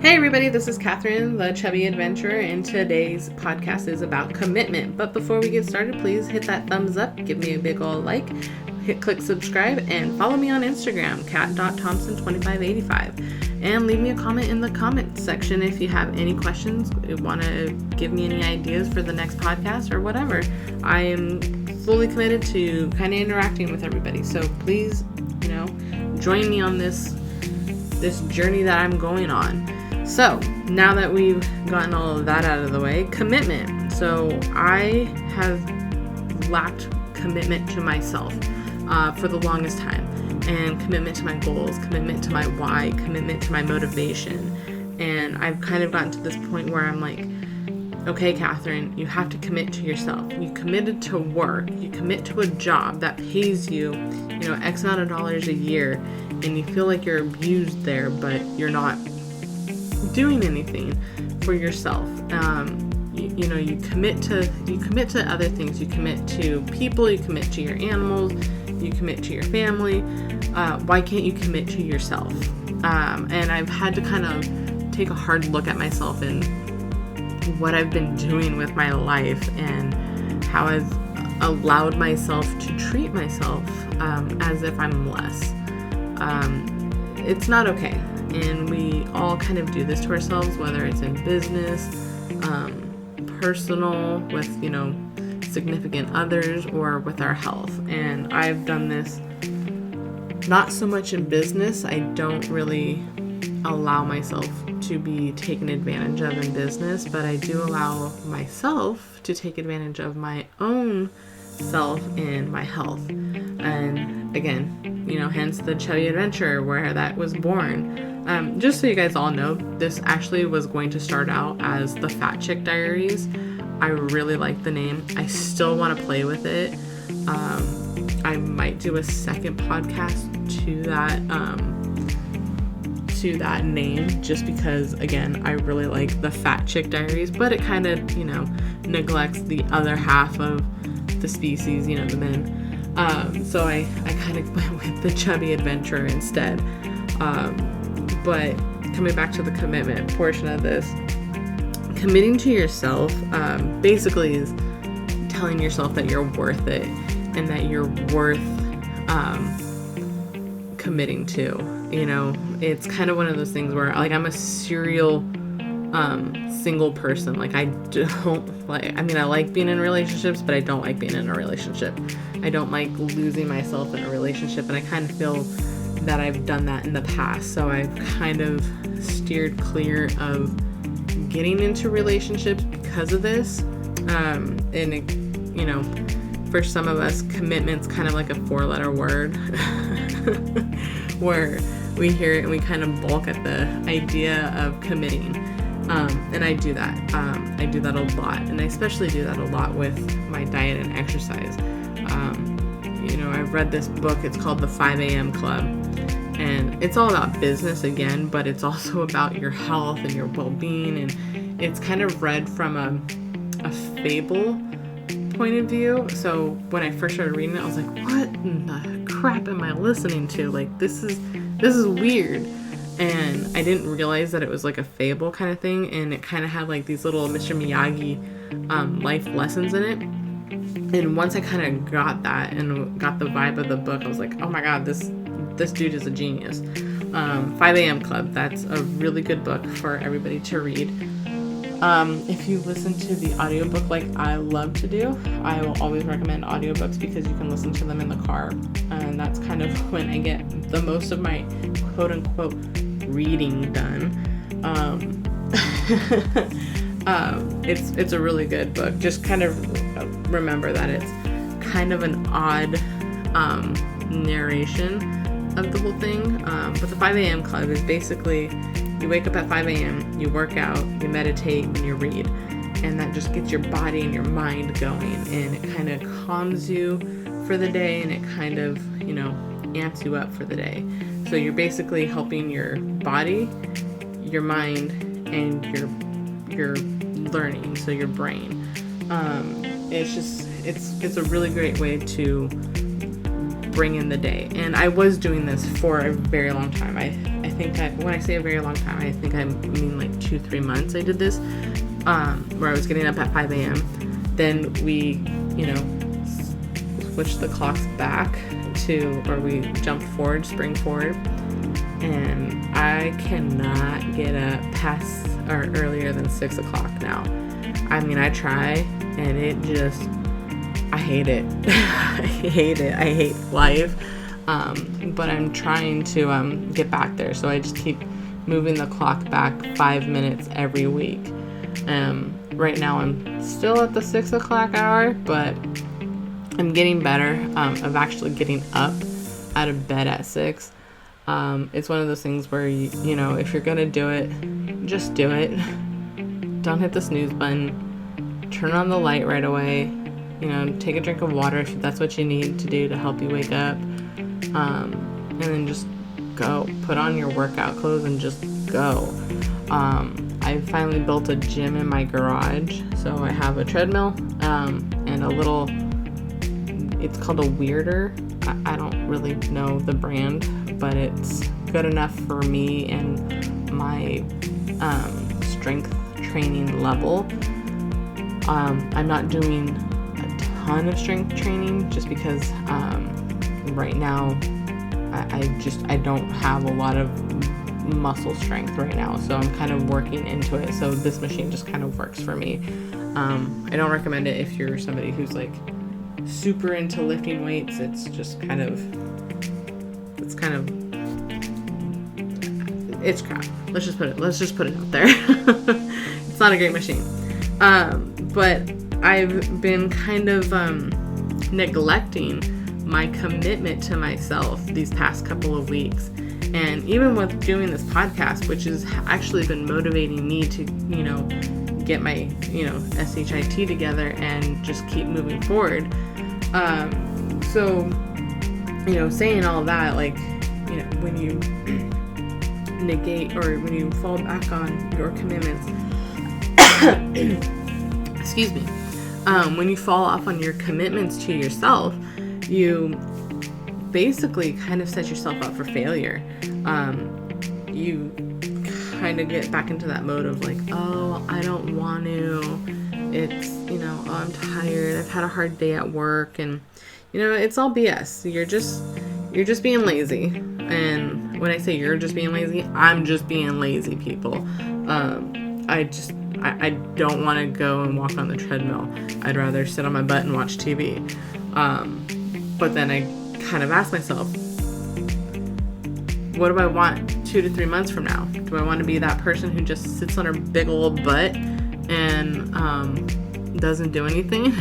Hey everybody, this is Catherine, the Chubby Adventurer, and today's podcast is about commitment. But before we get started, please hit that thumbs up, give me a big ol' like, click subscribe, and follow me on Instagram, cat.thompson2585. And leave me a comment in the comments section if you have any questions, want to give me any ideas for the next podcast or whatever. I am fully committed to kind of interacting with everybody. So please, join me on this journey that I'm going on. So now that we've gotten all of that out of the way, commitment. So I have lacked commitment to myself for the longest time, and commitment to my goals, commitment to my why, commitment to my motivation. And I've kind of gotten to this point where I'm like, okay, Catherine, you have to commit to yourself. You committed to work. You commit to a job that pays you, X amount of dollars a year, and you feel like you're abused there, but you're not doing anything for yourself. You commit to other things. You commit to people. You commit to your animals. You commit to your family. Why can't you commit to yourself? And I've had to kind of take a hard look at myself and what I've been doing with my life and how I've allowed myself to treat myself as if I'm less. It's not okay. And we all kind of do this to ourselves, whether it's in business, personal, with, significant others, or with our health. And I've done this not so much in business. I don't really allow myself to be taken advantage of in business, but I do allow myself to take advantage of my own self in my health. And again, hence the Chubby Adventure, where that was born. Just so you guys all know, this actually was going to start out as the Fat Chick Diaries. I really like the name. I still want to play with it. I might do a second podcast to that name, just because, again, I really like the Fat Chick Diaries, but it kind of, neglects the other half of the species, the men. So I kind of went with the Chubby Adventurer instead. But coming back to the commitment portion of this, committing to yourself basically is telling yourself that you're worth it and that you're worth committing to. It's kind of one of those things where, like, I'm a serial single person. Like, I like being in relationships, but I don't like being in a relationship. I don't like losing myself in a relationship, and I kind of feel that I've done that in the past. So I've kind of steered clear of getting into relationships because of this. And it, for some of us, commitment's kind of like a 4-letter word where we hear it and we kind of balk at the idea of committing. And I do that. I do that a lot, and I especially do that a lot with my diet and exercise. I've read this book. It's called The 5 a.m. Club, and it's all about business again, but it's also about your health and your well-being, and it's kind of read from a fable point of view. So when I first started reading it, I was like, what in the crap am I listening to? Like, this is weird. And I didn't realize that it was like a fable kind of thing, and it kind of had like these little Mr. Miyagi life lessons in it. And once I kind of got that and got the vibe of the book, I was like, oh my god, this dude is a genius. 5 a.m. Club, that's a really good book for everybody to read. If you listen to the audiobook like I love to do, I will always recommend audiobooks because you can listen to them in the car, and that's kind of when I get the most of my quote-unquote reading done. It's a really good book. Just kind of remember that it's kind of an odd narration of the whole thing, but the 5 a.m. Club is basically, you wake up at 5 a.m., you work out, you meditate, and you read, and that just gets your body and your mind going, and it kind of calms you for the day, and it kind of, amps you up for the day. So you're basically helping your body, your mind, and your learning, so your brain. It's a really great way to bring in the day. And I was doing this for a very long time. I think when I say a very long time, I think I mean like 2-3 months I did this, where I was getting up at 5 a.m. Then we, switched the clocks back or we jumped forward, spring forward, and I cannot get up past or earlier than 6 o'clock now. I mean, I try, and I hate it. I hate life. But I'm trying to get back there. So I just keep moving the clock back 5 minutes every week. Right now I'm still at the 6 o'clock hour, but I'm getting better of actually getting up out of bed at 6. It's one of those things where, if you're going to do it, just do it. Don't hit the snooze button. Turn on the light right away. Take a drink of water if that's what you need to do to help you wake up. And then just go. Put on your workout clothes and just go. I finally built a gym in my garage. So I have a treadmill and a little, it's called a Weirder. I don't really know the brand, but it's good enough for me and my strength training level. I'm not doing a ton of strength training just because right now I don't have a lot of muscle strength right now, so I'm kind of working into it. So this machine just kind of works for me. I don't recommend it if you're somebody who's like super into lifting weights. It's crap. Let's just put it out there. It's not a great machine. But I've been kind of neglecting my commitment to myself these past couple of weeks. And even with doing this podcast, which has actually been motivating me to, get my, SHIT together and just keep moving forward. So, saying all that, like, when you negate or when you fall back on your commitments, excuse me, when you fall off on your commitments to yourself, you basically kind of set yourself up for failure. You kind of get back into that mode of like, oh, I don't want to, it's, oh, I'm tired, I've had a hard day at work, and it's all BS. You're just being lazy. And when I say you're just being lazy, I'm just being lazy, people. I don't want to go and walk on the treadmill. I'd rather sit on my butt and watch TV. But then I kind of ask myself, what do I want 2 to 3 months from now? Do I want to be that person who just sits on her big old butt and doesn't do anything?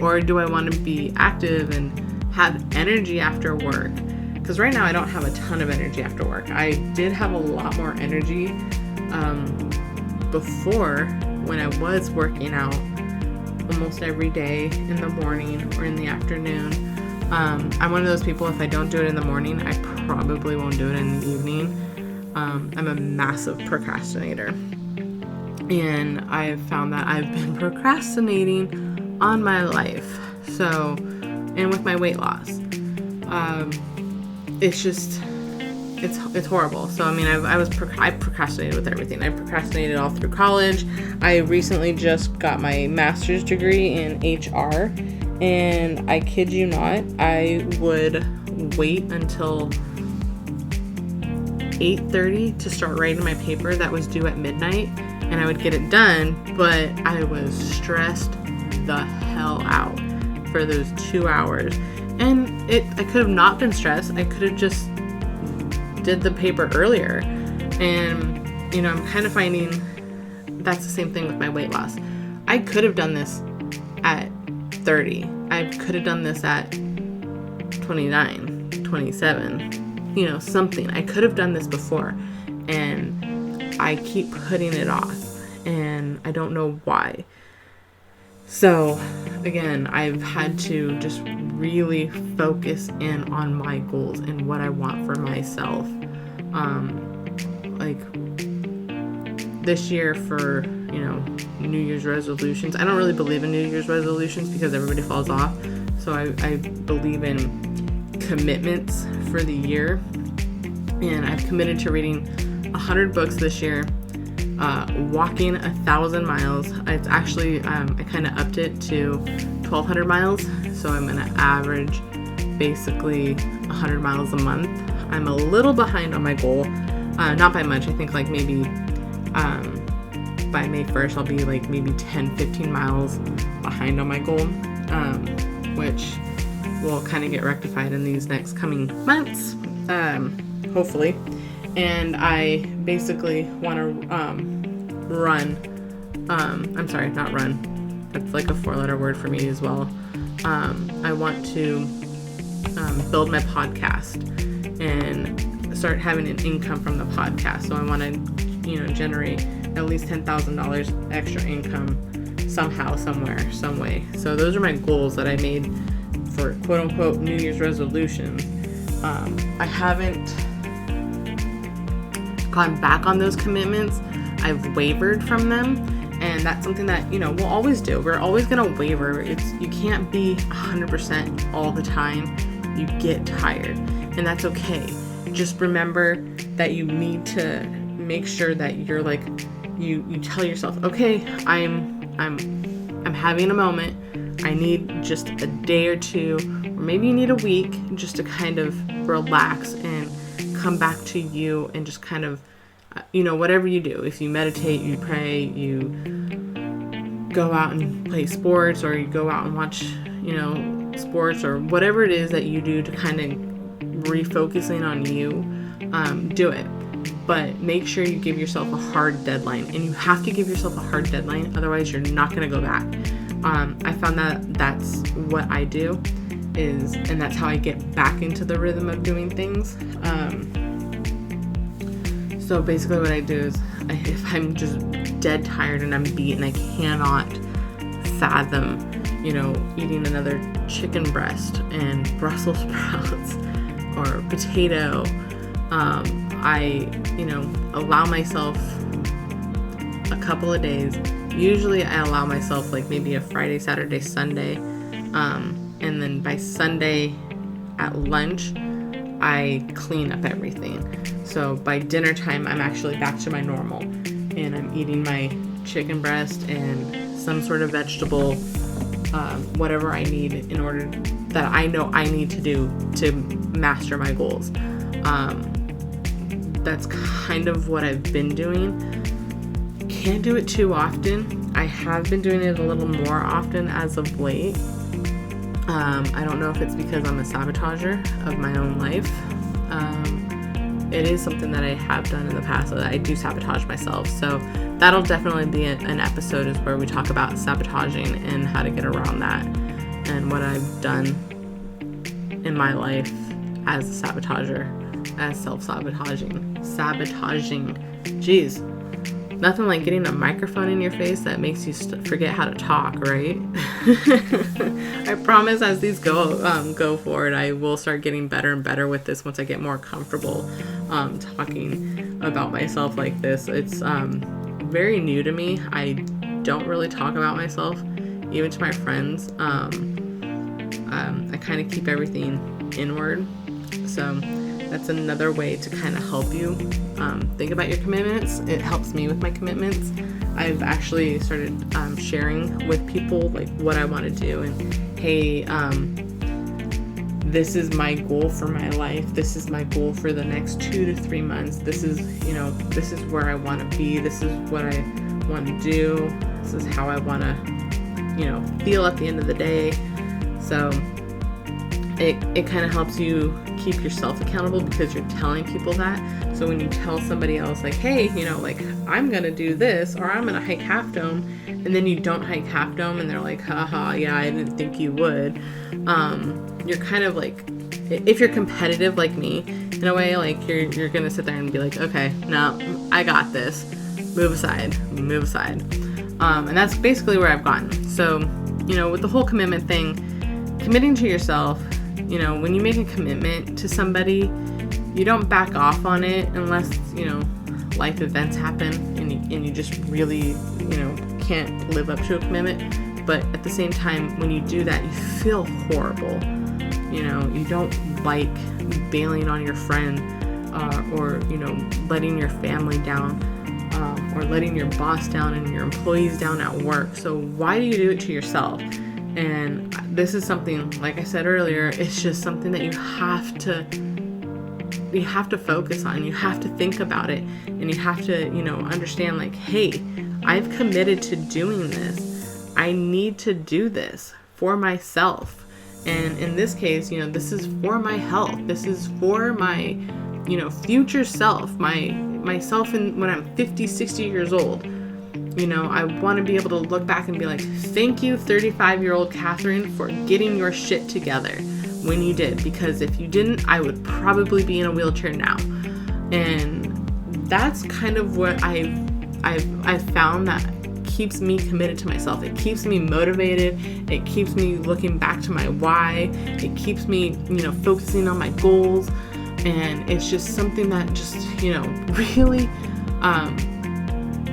Or do I want to be active and have energy after work? Because right now I don't have a ton of energy after work. I did have a lot more energy before, when I was working out almost every day in the morning or in the afternoon. I'm one of those people, if I don't do it in the morning, I probably won't do it in the evening. I'm a massive procrastinator. And I've found that I've been procrastinating on my life. So, and with my weight loss. It's just, it's horrible. So, I mean, I procrastinated with everything. I procrastinated all through college. I recently just got my master's degree in HR. And I kid you not, I would wait until 8:30 to start writing my paper that was due at midnight, and I would get it done, but I was stressed the hell out for those 2 hours. And I could have not been stressed. I could have just did the paper earlier. And, I'm kind of finding that's the same thing with my weight loss. I could have done this at 30. I could have done this at 29, 27, something. I could have done this before, and I keep putting it off, and I don't know why. So, again, I've had to just really focus in on my goals and what I want for myself. Like this year for, New Year's resolutions. I don't really believe in New Year's resolutions because everybody falls off. So I believe in commitments for the year, and I've committed to reading 100 books this year, walking 1,000 miles. It's actually, I kind of upped it to 1,200 miles, so I'm going to average basically 100 miles a month. I'm a little behind on my goal, not by much. I think like maybe by May 1st, I'll be like maybe 10-15 miles behind on my goal, which will kind of get rectified in these next coming months, hopefully. And I basically want to not run. That's like a 4-letter word for me as well. I want to build my podcast and start having an income from the podcast. So I want to, generate at least $10,000 extra income somehow, somewhere, some way. So those are my goals that I made for quote unquote New Year's resolutions. I haven't gone back on those commitments. I've wavered from them, and that's something that, we'll always do. We're always going to waver. You can't be 100% all the time. You get tired, and that's okay. Just remember that you need to make sure that you're like, you tell yourself, okay, I'm having a moment. I need just a day or two, or maybe you need a week just to kind of relax and come back to you and just kind of, whatever you do. If you meditate, you pray, you go out and play sports, or you go out and watch, sports, or whatever it is that you do to kind of refocusing on you, do it. But make sure you give yourself a hard deadline, and you have to give yourself a hard deadline. Otherwise, you're not going to go back. I found that that's what I do and that's how I get back into the rhythm of doing things. So basically what I do is if I'm just dead tired and I'm beat and I cannot fathom, eating another chicken breast and Brussels sprouts or potato, I, allow myself a couple of days. Usually I allow myself like maybe a Friday, Saturday, Sunday. And then by Sunday at lunch, I clean up everything. So by dinner time, I'm actually back to my normal, and I'm eating my chicken breast and some sort of vegetable, whatever I need in order that I know I need to do to master my goals. That's kind of what I've been doing. Can't do it too often. I have been doing it a little more often as of late. I don't know if it's because I'm a sabotager of my own life. It is something that I have done in the past, that I do sabotage myself. So that'll definitely be an episode is where we talk about sabotaging and how to get around that and what I've done in my life as a sabotager, as self-sabotaging. Jeez. Nothing like getting a microphone in your face that makes you forget how to talk, right? I promise as these go forward, I will start getting better and better with this once I get more comfortable talking about myself like this. It's very new to me. I don't really talk about myself, even to my friends. I kind of keep everything inward. So that's another way to kind of help you think about your commitments. It helps me with my commitments. I've actually started sharing with people like what I want to do, and hey, this is my goal for my life. This is my goal for the next 2 to 3 months. This is, this is where I want to be. This is what I want to do. This is how I want to, feel at the end of the day. So it kind of helps you keep yourself accountable because you're telling people that. So when you tell somebody else like, hey, I'm going to do this, or I'm going to hike Half Dome, and then you don't hike Half Dome and they're like, haha, yeah, I didn't think you would. You're kind of like, if you're competitive like me, in a way, like you're going to sit there and be like, okay, no, I got this. Move aside. And that's basically where I've gotten. So, with the whole commitment thing, committing to yourself, when you make a commitment to somebody, you don't back off on it unless, life events happen and you just really, can't live up to a commitment. But at the same time, when you do that, you feel horrible. You don't like bailing on your friend, or, you know, letting your family down, or letting your boss down and your employees down at work. So why do you do it to yourself? And this is something, like I said earlier, it's just something that you have to focus on. You have to think about it, and you have to, you know, understand, like, hey, I've committed to doing this. I need to do this for myself. And in this case, you know, this is for my health. This is for my, you know, future self, myself when I'm 50, 60 years old. You know, I want to be able to look back and be like, thank you, 35-year-old Catherine, for getting your shit together when you did. Because if you didn't, I would probably be in a wheelchair now. And that's kind of what I've found that keeps me committed to myself. It keeps me motivated. It keeps me looking back to my why. It keeps me, you know, focusing on my goals. And it's just something that just, you know, really,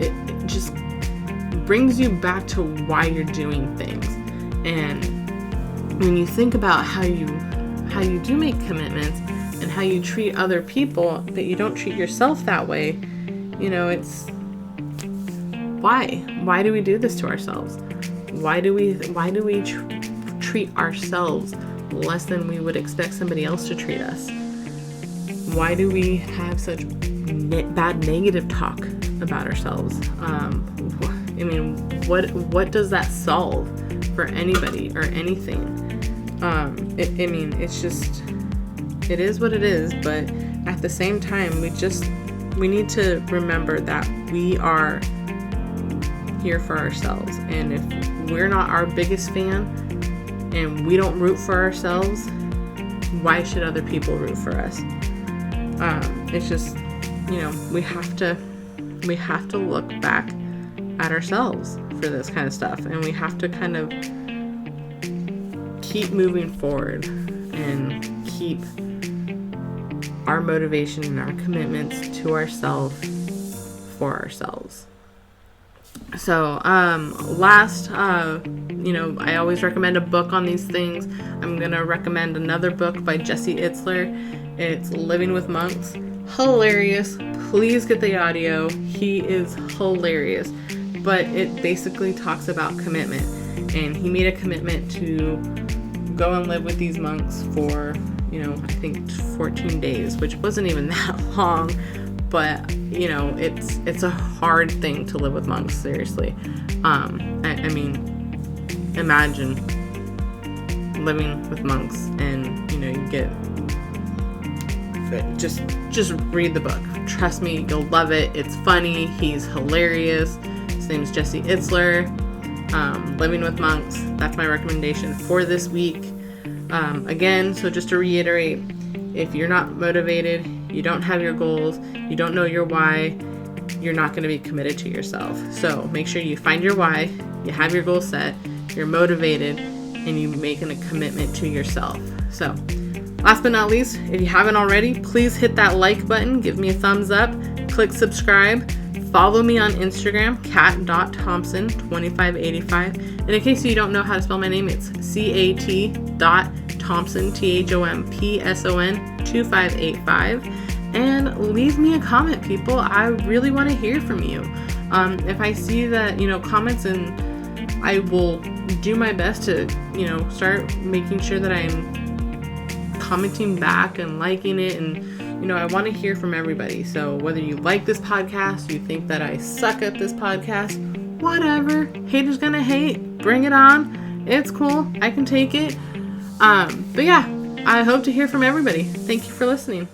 it just brings you back to why you're doing things. And when you think about how you do make commitments and how you treat other people, that you don't treat yourself that way, you know, it's why do we do this to ourselves? Why do we treat ourselves less than we would expect somebody else to treat us? Why do we have such bad negative talk about ourselves? I mean, what does that solve for anybody or anything? It's just, it is what it is. But at the same time, we need to remember that we are here for ourselves. And if we're not our biggest fan and we don't root for ourselves, why should other people root for us? It's just, you know, we have to look back at ourselves for this kind of stuff, and we have to kind of keep moving forward and keep our motivation and our commitments to ourselves for ourselves. So, last, you know, I always recommend a book on these things. I'm going to recommend another book by Jesse Itzler. It's Living with Monks. Hilarious. Please get the audio. He is hilarious. But it basically talks about commitment. And he made a commitment to go and live with these monks for, you know, I think 14 days, which wasn't even that long. But, you know, it's a hard thing to live with monks, seriously. I mean, imagine living with monks, and, you know, you get, just read the book. Trust me, you'll love it. It's funny. He's hilarious. His name is Jesse Itzler. Living with Monks. That's my recommendation for this week. Again, so just to reiterate, if you're not motivated, you don't have your goals, you don't know your why, you're not going to be committed to yourself. So make sure you find your why, you have your goal set, you're motivated, and you're making a commitment to yourself. So last but not least, if you haven't already, please hit that like button, give me a thumbs up, click subscribe, follow me on Instagram, cat.thompson2585. And in case you don't know how to spell my name, it's cat.thompson, THOMPSON2585. And leave me a comment, people. I really want to hear from you. If I see that, you know, comments, and I will do my best to, you know, start making sure that I'm commenting back and liking it. And, you know, I want to hear from everybody. So whether you like this podcast, you think that I suck at this podcast, whatever. Haters gonna hate. Bring it on. It's cool. I can take it. But yeah, I hope to hear from everybody. Thank you for listening.